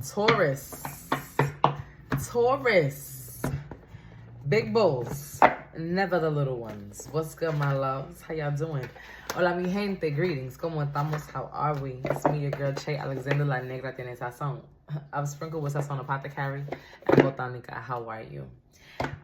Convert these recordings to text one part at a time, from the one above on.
Taurus. Taurus. Big bulls. Never the little ones. What's good, my loves? How y'all doing? Hola, mi gente. Greetings. ¿Cómo estamos? How are we? It's me, your girl, Che Alexander, la negratienesazon. I've sprinkled with sazon apothecary and botanica. How are you?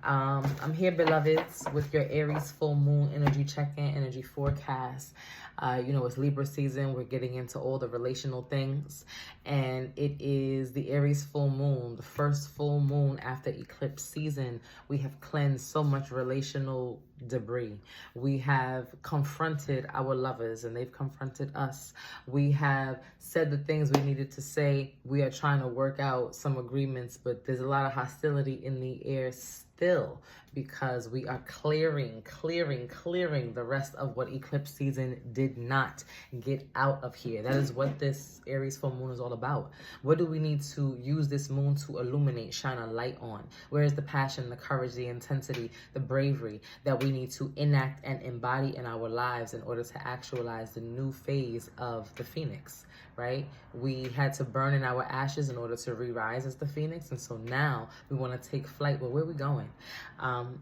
I'm here, beloveds, with your Aries full moon energy check-in, energy forecast. It's Libra season. We're getting into all the relational things. And it is the Aries full moon, the first full moon after eclipse season. We have cleansed so much relational debris. We have confronted our lovers and they've confronted us. We have said the things we needed to say. We are trying to work out some agreements, but there's a lot of hostility in the air still, because we are clearing the rest of what eclipse season did not get out of here. That is what this Aries full moon is all about. What do we need to use this moon to illuminate, shine a light on? Where is the passion, the courage, the intensity, the bravery that we need to enact and embody in our lives in order to actualize the new phase of the Phoenix, right? We had to burn in our ashes in order to re-rise as the Phoenix. And so now we want to take flight. Well, where are we going?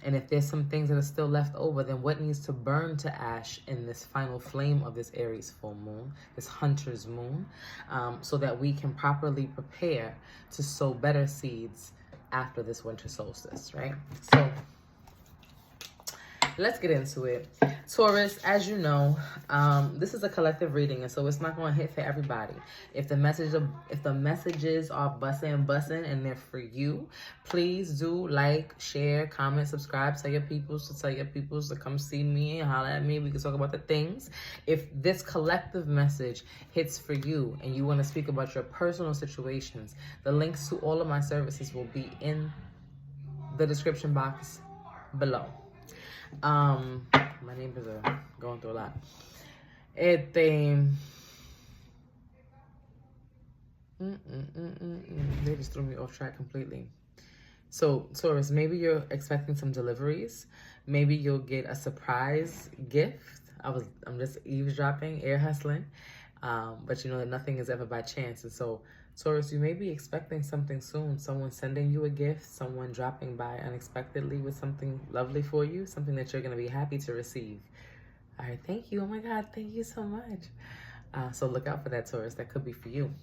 And if there's some things that are still left over, then what needs to burn to ash in this final flame of this Aries full moon, this hunter's moon, so that we can properly prepare to sow better seeds after this winter solstice, right? So let's get into it. Taurus, as you know, this is a collective reading, and so it's not going to hit for everybody. If the messages are bussin' and they're for you, please do like, share, comment, subscribe. Tell your peoples to come see me and holler at me. We can talk about the things. If this collective message hits for you and you want to speak about your personal situations, the links to all of my services will be in the description box below. My neighbors are going through a lot. They just threw me off track completely. So, Taurus, maybe you're expecting some deliveries. Maybe you'll get a surprise gift. I'm just eavesdropping, air hustling. But you know that nothing is ever by chance. And so, Taurus, you may be expecting something soon. Someone sending you a gift, someone dropping by unexpectedly with something lovely for you, something that you're going to be happy to receive. All right, thank you. Oh my God, thank you so much. So look out for that, Taurus. That could be for you.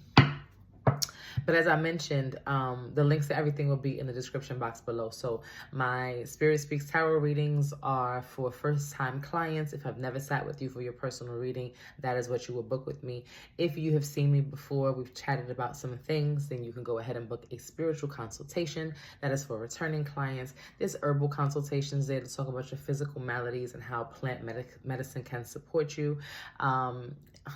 But as I mentioned, the links to everything will be in the description box below. So my Spirit Speaks Tarot readings are for first-time clients. If I've never sat with you for your personal reading, that is what you will book with me. If you have seen me before, we've chatted about some things, then you can go ahead and book a spiritual consultation. That is for returning clients. There's herbal consultations there to talk about your physical maladies and how plant medicine can support you.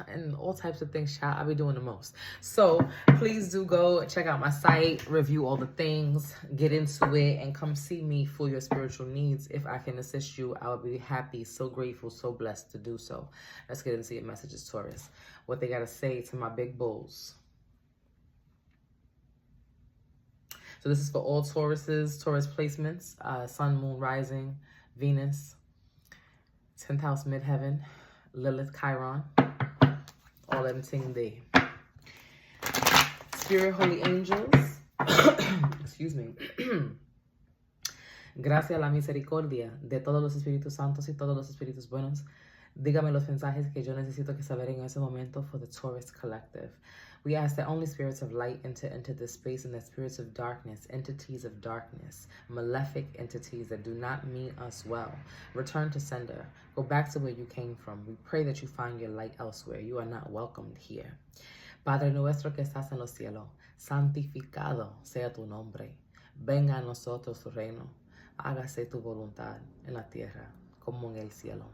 And all types of things, child. I'll be doing the most. So please do go check out my site, review all the things, get into it, and come see me for your spiritual needs. If I can assist you, I will be happy, so grateful, so blessed to do so. Let's get into your messages, Taurus. What they got to say to my big bulls. So this is for all Tauruses, Taurus placements, Sun, Moon, Rising, Venus, 10th house, Midheaven, Lilith, Chiron. All everything there. Spirit, holy angels. Excuse me. Gracias a la misericordia de todos los espíritus santos y todos los espíritus buenos. Dígame los mensajes que yo necesito que saber en ese momento for the Taurus collective. We ask that only spirits of light enter into this space, and that spirits of darkness, entities of darkness, malefic entities that do not mean us well, return to sender. Go back to where you came from. We pray that you find your light elsewhere. You are not welcomed here. Padre nuestro que estás en los cielos, santificado sea tu nombre. Venga a nosotros tu reino. Hágase tu voluntad en la tierra como en el cielo.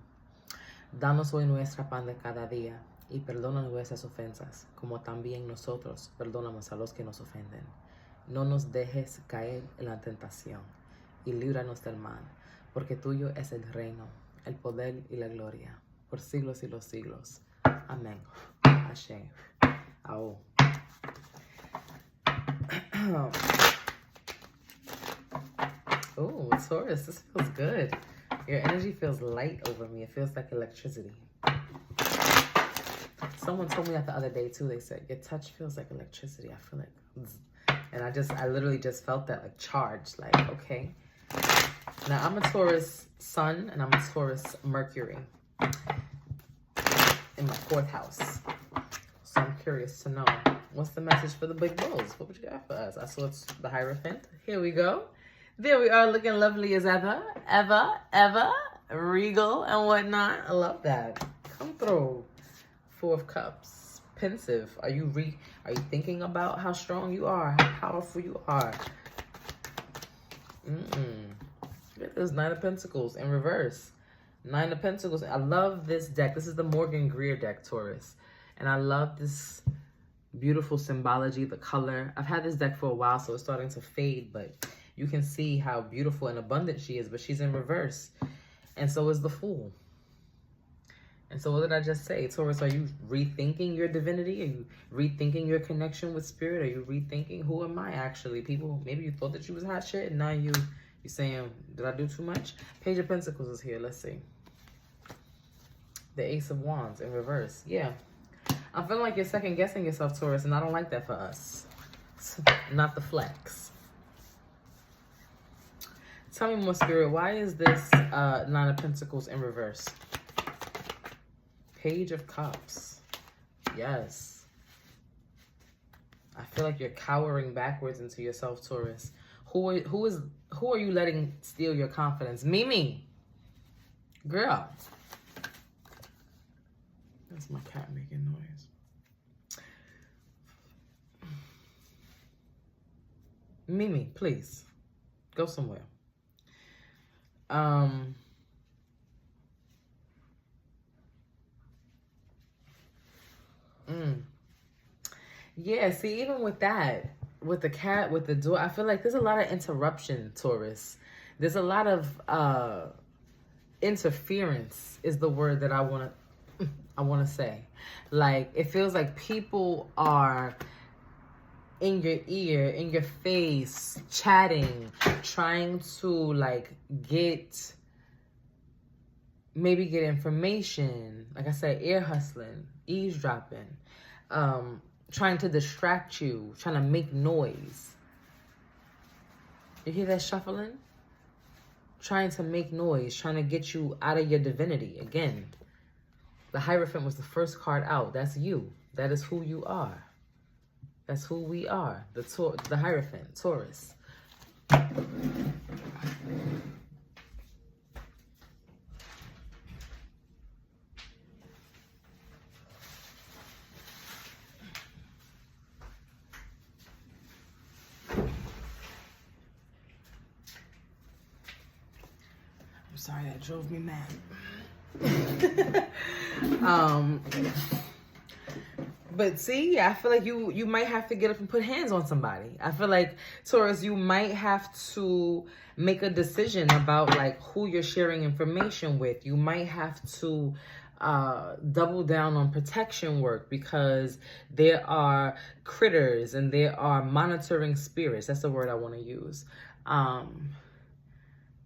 Danos hoy nuestra pan de cada día. Y perdona nuestras ofensas, como también nosotros perdonamos a los que nos ofenden. No nos dejes caer en la tentación, y líbranos del mal, porque tuyo es el reino, el poder y la gloria, por siglos y los siglos. Amén. Ashe. Ao. Oh, Taurus, this feels good. Your energy feels light over me. It feels like electricity. Someone told me that the other day too. They said, your touch feels like electricity. I feel like And I literally just felt that like charged, like, okay. Now I'm a Taurus Sun and I'm a Taurus Mercury in my 4th house. So I'm curious to know, what's the message for the big bulls? What would you got for us? I saw it's the Hierophant. Here we go. There we are, looking lovely as ever, regal and whatnot. I love that. Come through. 4 of Cups. Pensive. Are you thinking about how strong you are, how powerful you are? Look at this 9 of Pentacles in reverse. 9 of Pentacles. I love this deck. This is the Morgan Greer deck, Taurus. And I love this beautiful symbology, the color. I've had this deck for a while, so it's starting to fade, but you can see how beautiful and abundant she is, but she's in reverse. And so is the Fool. And so what did I just say? Taurus, are you rethinking your divinity? Are you rethinking your connection with spirit? Are you rethinking, who am I actually? People, maybe you thought that you was hot shit, and now you're saying, did I do too much? Page of Pentacles is here. Let's see. The Ace of Wands in reverse. Yeah. I'm feeling like you're second guessing yourself, Taurus, and I don't like that for us. Not the flex. Tell me more, Spirit. Why is this 9 of Pentacles in reverse? Page of Cups. Yes. I feel like you're cowering backwards into yourself, Taurus. Who are you letting steal your confidence? Mimi. Girl. That's my cat making noise. Mimi, please. Go somewhere. Yeah, see, even with that, with the cat, with the door, I feel like there's a lot of interruption, Taurus. There's a lot of interference is the word that I want to say. Like, it feels like people are in your ear, in your face, chatting, trying to like maybe get information. Like I said, ear hustling, eavesdropping, trying to distract you, trying to make noise. You hear that shuffling? Trying to make noise, trying to get you out of your divinity. Again, the Hierophant was the first card out. That's you. That is who you are. That's who we are. The Hierophant, Taurus. I'm sorry, that drove me mad. But see, I feel like you might have to get up and put hands on somebody. I feel like, Taurus, you might have to make a decision about like who you're sharing information with. You might have to double down on protection work, because there are critters and there are monitoring spirits. That's the word I want to use.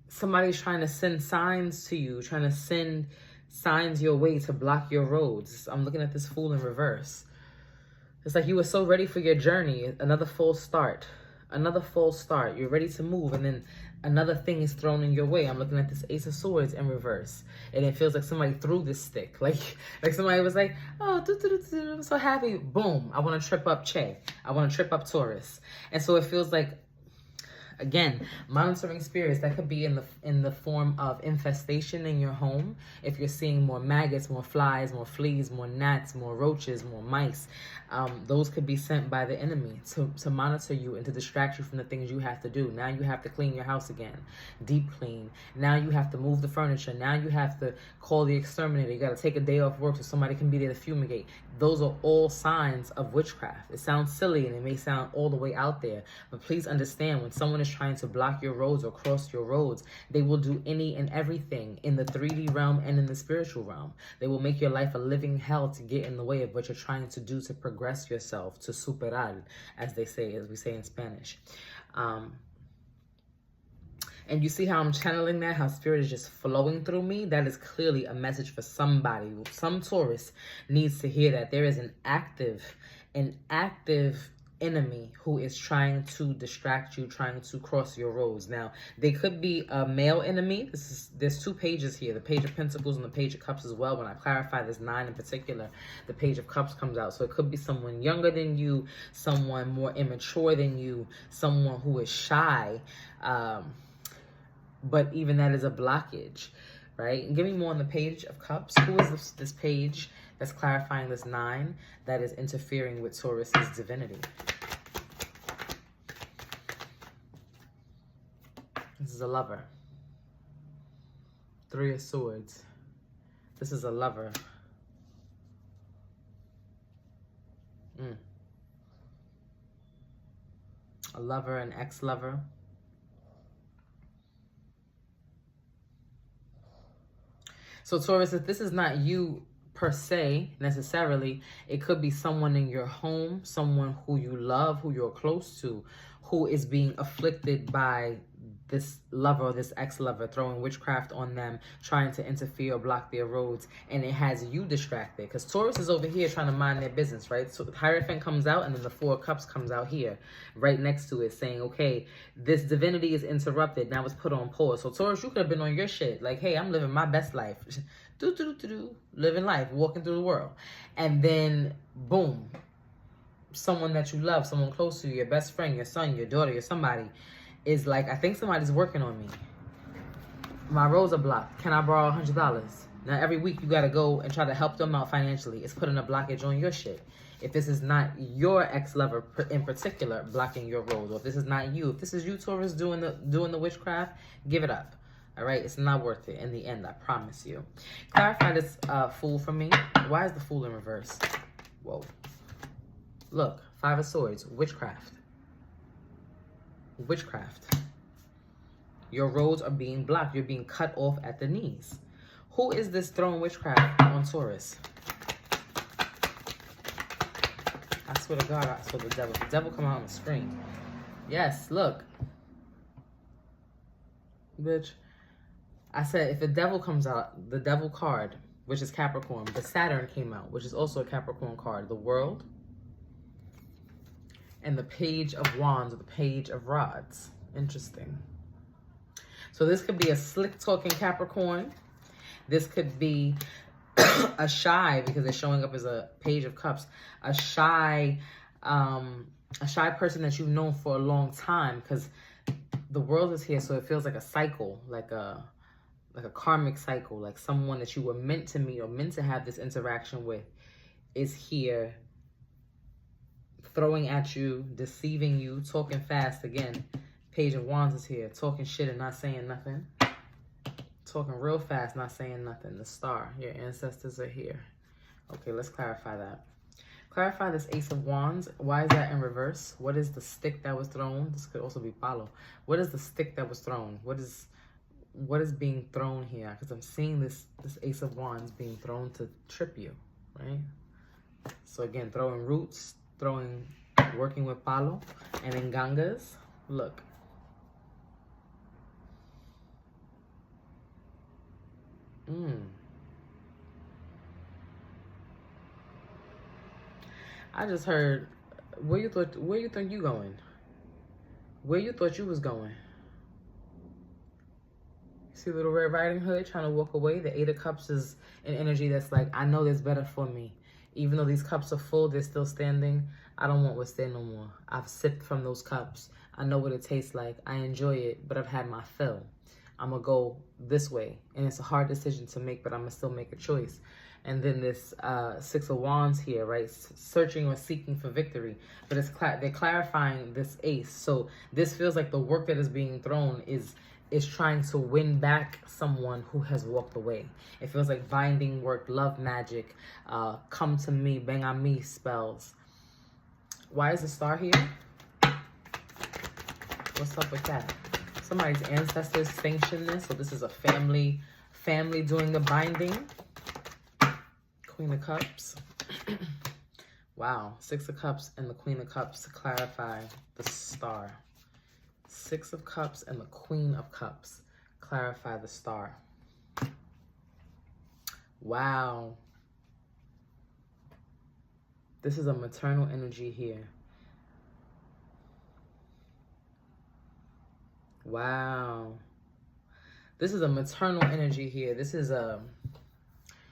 Somebody's trying to send signs to you, trying to send signs your way to block your roads. I'm looking at this Fool in reverse. It's like you were so ready for your journey. Another false start. Another false start. You're ready to move, and then another thing is thrown in your way. I'm looking at this Ace of Swords in reverse. And it feels like somebody threw this stick. Like somebody was like, oh, I'm so happy. Boom. I want to trip up Che. I want to trip up Taurus. And so it feels like, again, monitoring spirits, that could be in the form of infestation in your home. If you're seeing more maggots, more flies, more fleas, more gnats, more roaches, more mice, those could be sent by the enemy to monitor you and to distract you from the things you have to do. Now you have to clean your house again, deep clean. Now you have to move the furniture. Now you have to call the exterminator. You got to take a day off work so somebody can be there to fumigate. Those are all signs of witchcraft. It sounds silly and it may sound all the way out there, but please understand, when someone is trying to block your roads or cross your roads, they will do any and everything in the 3D realm and in the spiritual realm. They will make your life a living hell to get in the way of what you're trying to do to progress yourself, to superar, as we say in Spanish. And you see how I'm channeling that, how spirit is just flowing through me? That is clearly a message for somebody. Some Taurus needs to hear that there is an active enemy who is trying to distract you, trying to cross your roads. Now, they could be a male enemy. There's 2 pages here, the Page of Pentacles and the Page of Cups as well. When I clarify this 9 in particular, the Page of Cups comes out. So it could be someone younger than you, someone more immature than you, someone who is shy. But even that is a blockage, right? And give me more on the Page of Cups. Who is this page that's clarifying this 9 that is interfering with Taurus's divinity? This is a lover. 3 of Swords. This is a lover. A lover, an ex-lover. So Taurus, if this is not you per se, necessarily, it could be someone in your home, someone who you love, who you're close to, who is being afflicted by this lover or this ex-lover, throwing witchcraft on them, trying to interfere or block their roads, and it has you distracted. Because Taurus is over here trying to mind their business, right? So the Hierophant comes out, and then the 4 of Cups comes out here, right next to it, saying, okay, this divinity is interrupted. Now it's put on pause. So Taurus, you could have been on your shit. Like, hey, I'm living my best life. Living life, walking through the world. And then, boom, someone that you love, someone close to you, your best friend, your son, your daughter, your somebody, is like, I think somebody's working on me. My roads are blocked. Can I borrow $100? Now, every week you got to go and try to help them out financially. It's putting a blockage on your shit. If this is not your ex-lover in particular blocking your road, or if this is not you, if this is you, Taurus, doing the witchcraft, give it up. All right? It's not worth it in the end, I promise you. Clarify this Fool for me. Why is the Fool in reverse? Whoa. Look, 5 of Swords, witchcraft. Witchcraft. Your roads are being blocked. You're being cut off at the knees. Who is this throwing witchcraft on Taurus? I swear to God, I saw the devil. The devil come out on the screen. Yes, look. Bitch. I said if the devil comes out, the devil card, which is Capricorn, but Saturn came out, which is also a Capricorn card. The World. And the Page of Wands or the Page of Rods. Interesting. So this could be a slick talking Capricorn. This could be a shy, because it's showing up as a Page of Cups. A shy person that you've known for a long time, because the World is here, so it feels like a cycle, like a karmic cycle, like someone that you were meant to meet or meant to have this interaction with is here, throwing at you, deceiving you, talking fast. Again, Page of Wands is here, talking shit and not saying nothing. Talking real fast, not saying nothing. The Star, your ancestors are here. Okay, let's clarify that. Clarify this Ace of Wands. Why is that in reverse? What is the stick that was thrown? This could also be Palo. What is the stick that was thrown? What is being thrown here? Because I'm seeing this Ace of Wands being thrown to trip you, right? So again, throwing roots, working with Palo, and in Gangas. Look. I just heard, where you think you going? Where you thought you was going? See Little Red Riding Hood trying to walk away? The 8 of Cups is an energy that's like, I know there's better for me. Even though these cups are full, they're still standing. I don't want what's there no more. I've sipped from those cups. I know what it tastes like. I enjoy it, but I've had my fill. I'm going to go this way. And it's a hard decision to make, but I'm going to still make a choice. And then this 6 of Wands here, right? Searching or seeking for victory. But they're clarifying this Ace. So this feels like the work that is being thrown is trying to win back someone who has walked away. It feels like binding work, love magic, come to me, bang on me spells. Why is the Star here? What's up with that? Somebody's ancestors sanctioned this, so this is a family doing the binding. Queen of Cups. Wow, 6 of Cups and the Queen of Cups to clarify the Star. 6 of Cups and the Queen of Cups clarify the Star. Wow. This is a maternal energy here. Wow. This is a maternal energy here. This is a...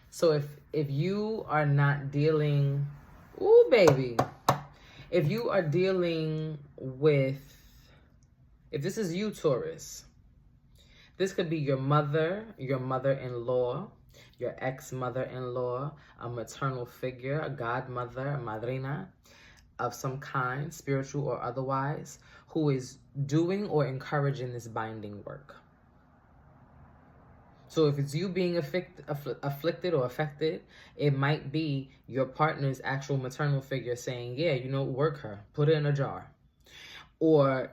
So if you are not dealing... Ooh, baby. If you are dealing with... If this is you, Taurus, this could be your mother-in-law, your ex-mother-in-law, a maternal figure, a godmother, a madrina of some kind, spiritual or otherwise, who is doing or encouraging this binding work. So if it's you being afflicted or affected, it might be your partner's actual maternal figure saying, yeah, you know, work her, put her in a jar. Or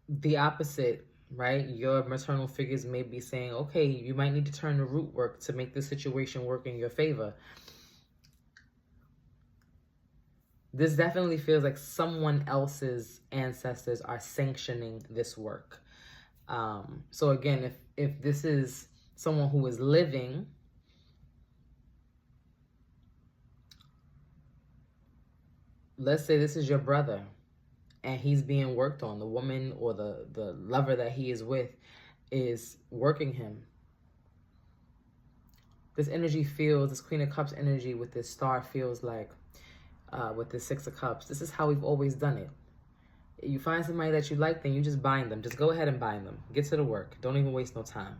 the opposite, right? Your maternal figures may be saying, okay, you might need to turn to root work to make the situation work in your favor. This definitely feels like someone else's ancestors are sanctioning this work. So again, if this is someone who is living, let's say this is your brother and he's being worked on, the woman or the lover that he is with is working him. This energy feels, this Queen of Cups energy with this star feels like, with the Six of Cups, this is how we've always done it. You find somebody that you like, then you just bind them. Just go ahead and bind them. Get to the work. Don't even waste no time.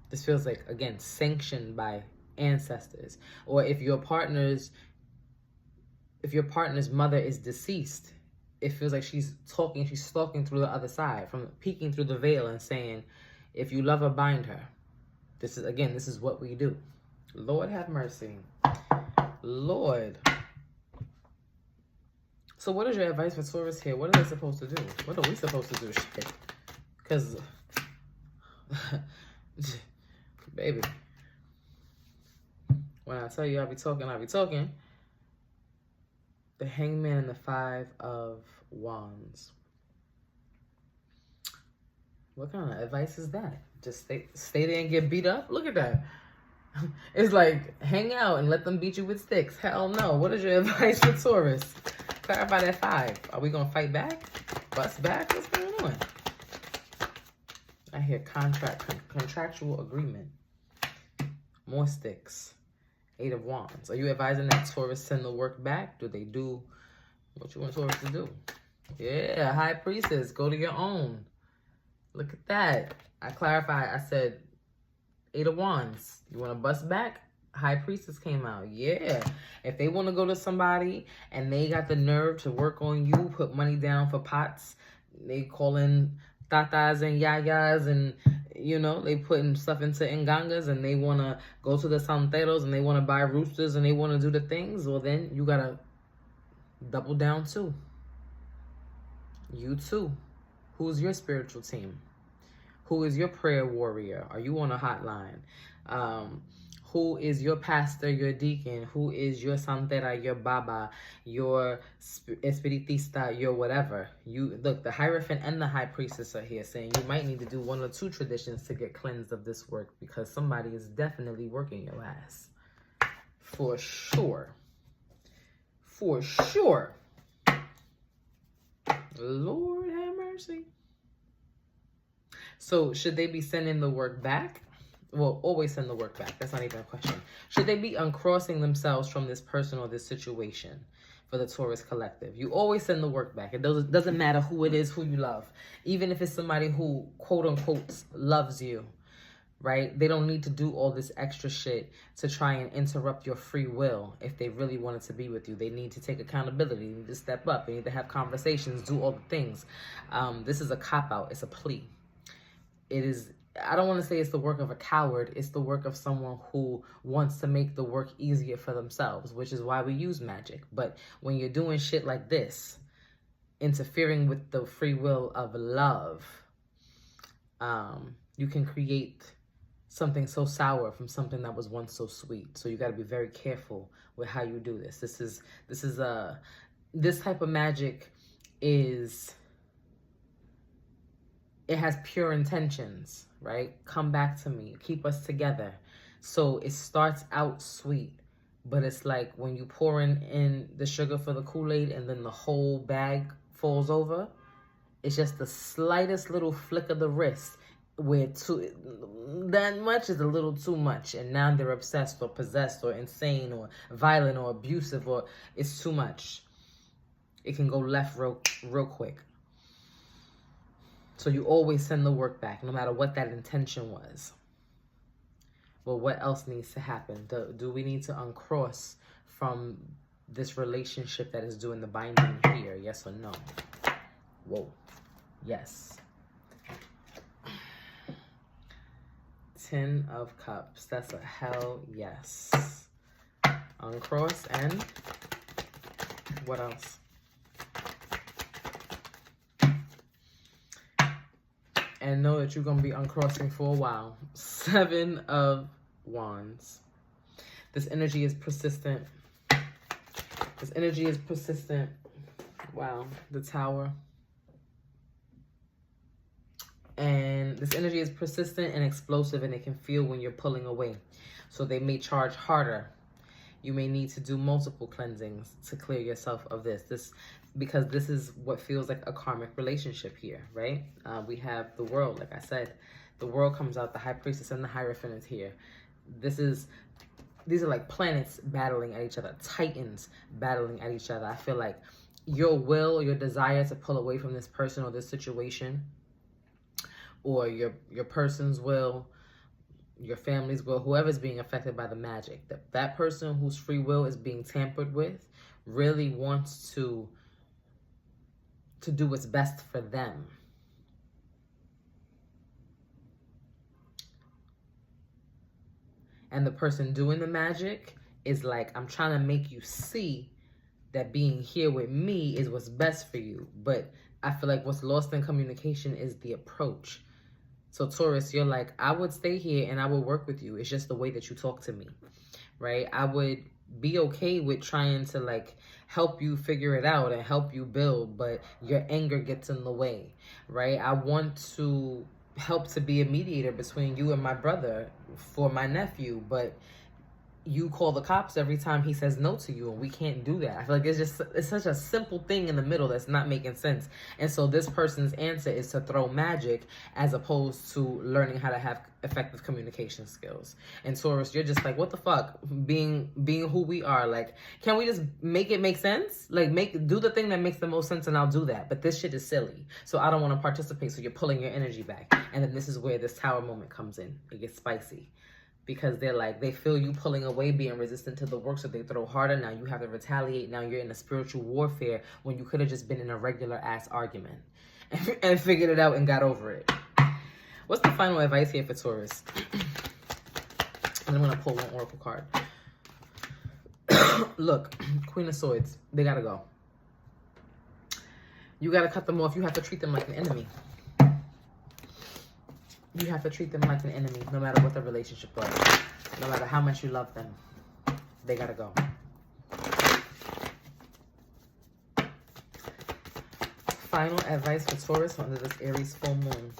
This feels like, again, sanctioned by ancestors. Or if your partner's mother is deceased, it feels like she's stalking through the other side, from peeking through the veil and saying, if you love her, bind her. This is what we do. Lord have mercy. Lord. So what is your advice for Taurus here? What are they supposed to do? What are we supposed to do? Shit. Because, baby, when I tell you I'll be talking. The Hangman and the Five of Wands. What kind of advice is that? Just stay there and get beat up? Look at that. It's like, hang out and let them beat you with sticks. Hell no. What is your advice for Taurus? Clarify that 5. Are we going to fight back? Bust back? What's going on? I hear contractual agreement. More sticks. 8 of Wands. Are you advising that Taurus send the work back? Do they do what you want Taurus to do? Yeah, High Priestess. Go to your own. Look at that. I clarified. I said 8 of Wands. You want to bust back? High Priestess came out. Yeah. If they want to go to somebody and they got the nerve to work on you, put money down for pots, they call in tatas and yayas and, you know, they putting stuff into ngangas and they want to go to the santeros and they want to buy roosters and they want to do the things, well, then you got to double down too. You too. Who's your spiritual team? Who is your prayer warrior? Are you on a hotline? Who is your pastor, your deacon? Who is your santera, your baba, your espiritista, your whatever? You look, the Hierophant and the High Priestess are here saying you might need to do 1 or 2 traditions to get cleansed of this work because somebody is definitely working your ass. For sure. For sure. Lord have mercy. So should they be sending the work back? Well, always send the work back. That's not even a question. Should they be uncrossing themselves from this person or this situation for the Taurus collective? You always send the work back. It doesn't matter who it is, who you love. Even if it's somebody who, quote unquote, loves you, right? They don't need to do all this extra shit to try and interrupt your free will if they really wanted to be with you. They need to take accountability. They need to step up. They need to have conversations, do all the things. This is a cop-out. It's a plea. It is... I don't want to say it's the work of a coward. It's the work of someone who wants to make the work easier for themselves, which is why we use magic. But when you're doing shit like this, interfering with the free will of love, you can create something so sour from something that was once so sweet. So you got to be very careful with how you do this. This type of magic is... It has pure intentions, right? Come back to me. Keep us together. So it starts out sweet, but it's like when you pour in the sugar for the Kool-Aid and then the whole bag falls over, It's just the slightest little flick of the wrist where that much is a little too much, and now they're obsessed or possessed or insane or violent or abusive, or it's too much. It can go left real quick. So you always send the work back, no matter what that intention was. Well, what else needs to happen? Do we need to uncross from this relationship that is doing the binding here? Yes or no? Whoa. Yes. 10 of Cups. That's a hell yes. Uncross, and what else? And know that you're going to be uncrossing for a while. 7 of Wands. This energy is persistent. This energy is persistent. Wow. The Tower. And this energy is persistent and explosive, and it can feel when you're pulling away. So they may charge harder. You may need to do multiple cleansings to clear yourself of this. Because this is what feels like a karmic relationship here, right? We have the World, like I said. The World comes out, the High Priestess and the Hierophant is here. These are like planets battling at each other, titans battling at each other. I feel like your will, your desire to pull away from this person or this situation, or your person's will, your family's will, whoever's being affected by the magic, that person whose free will is being tampered with really wants to do what's best for them. And the person doing the magic is like, I'm trying to make you see that being here with me is what's best for you. But I feel like what's lost in communication is the approach. So Taurus, you're like, I would stay here and I would work with you. It's just the way that you talk to me, right? I would be okay with trying to like help you figure it out and help you build, but your anger gets in the way, right? I want to help to be a mediator between you and my brother for my nephew, but you call the cops every time he says no to you, and we can't do that. I feel like it's such a simple thing in the middle that's not making sense. And so this person's answer is to throw magic as opposed to learning how to have effective communication skills. And Taurus, you're just like, what the fuck? Being who we are, like, can we just make it make sense? Like, do the thing that makes the most sense, and I'll do that. But this shit is silly, so I don't want to participate. So you're pulling your energy back, and then this is where this Tower moment comes in. It gets spicy. Because they're like, they feel you pulling away, being resistant to the work, so they throw harder. Now you have to retaliate. Now you're in a spiritual warfare when you could have just been in a regular ass argument and figured it out and got over it. What's the final advice here for Taurus? And I'm going to pull one oracle card. Look, Queen of Swords, they got to go. You got to cut them off. You have to treat them like an enemy. You have to treat them like an enemy, no matter what the relationship was. No matter how much you love them. They gotta go. Final advice for Taurus under this Aries full moon.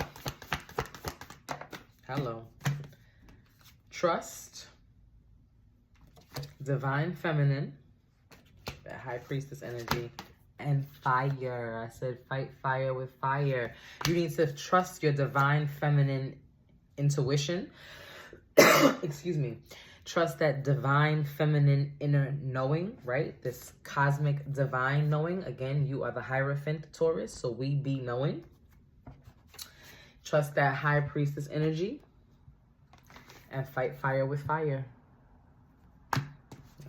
Hello. Trust. Divine Feminine. That High Priestess energy. And fire. I said fight fire with fire. You need to trust your divine feminine intuition. Excuse me. Trust that divine feminine inner knowing, right? This cosmic divine knowing. Again, you are the Hierophant, Taurus, so we be knowing. Trust that High Priestess energy. And fight fire with fire.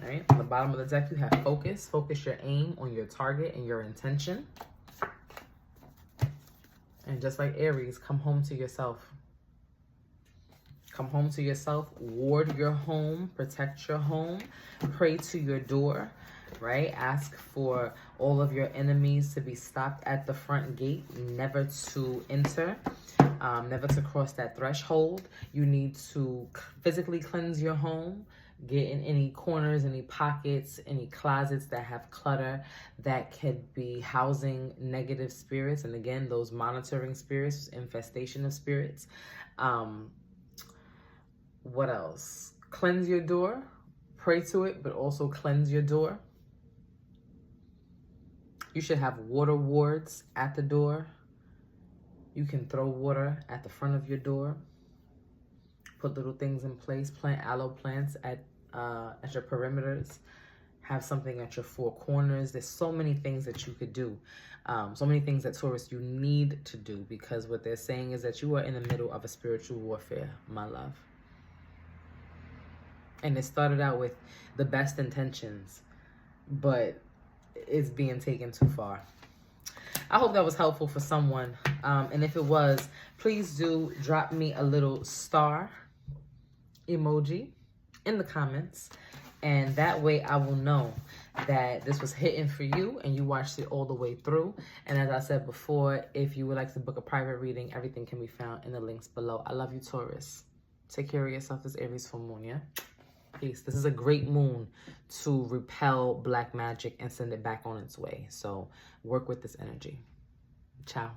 All right, on the bottom of the deck, you have focus. Focus your aim on your target and your intention. And just like Aries, come home to yourself. Come home to yourself. Ward your home. Protect your home. Pray to your door, right? Ask for all of your enemies to be stopped at the front gate, never to enter, never to cross that threshold. You need to physically cleanse your home. Get in any corners, any pockets, any closets that have clutter that could be housing negative spirits. And again, those monitoring spirits, infestation of spirits. What else? Cleanse your door. Pray to it, but also cleanse your door. You should have water wards at the door. You can throw water at the front of your door. Put little things in place. Plant aloe plants at your perimeters. Have something at your four corners. There's so many things that you could do. So many things that, Taurus, you need to do, because what they're saying is that you are in the middle of a spiritual warfare, my love. And it started out with the best intentions, but it's being taken too far. I hope that was helpful for someone. And if it was, please do drop me a little star emoji in the comments. And that way I will know that this was hitting for you and you watched it all the way through. And as I said before, if you would like to book a private reading, everything can be found in the links below. I love you, Taurus. Take care of yourself. This Aries full moon, yeah? Peace. This is a great moon to repel black magic and send it back on its way. So work with this energy. Ciao.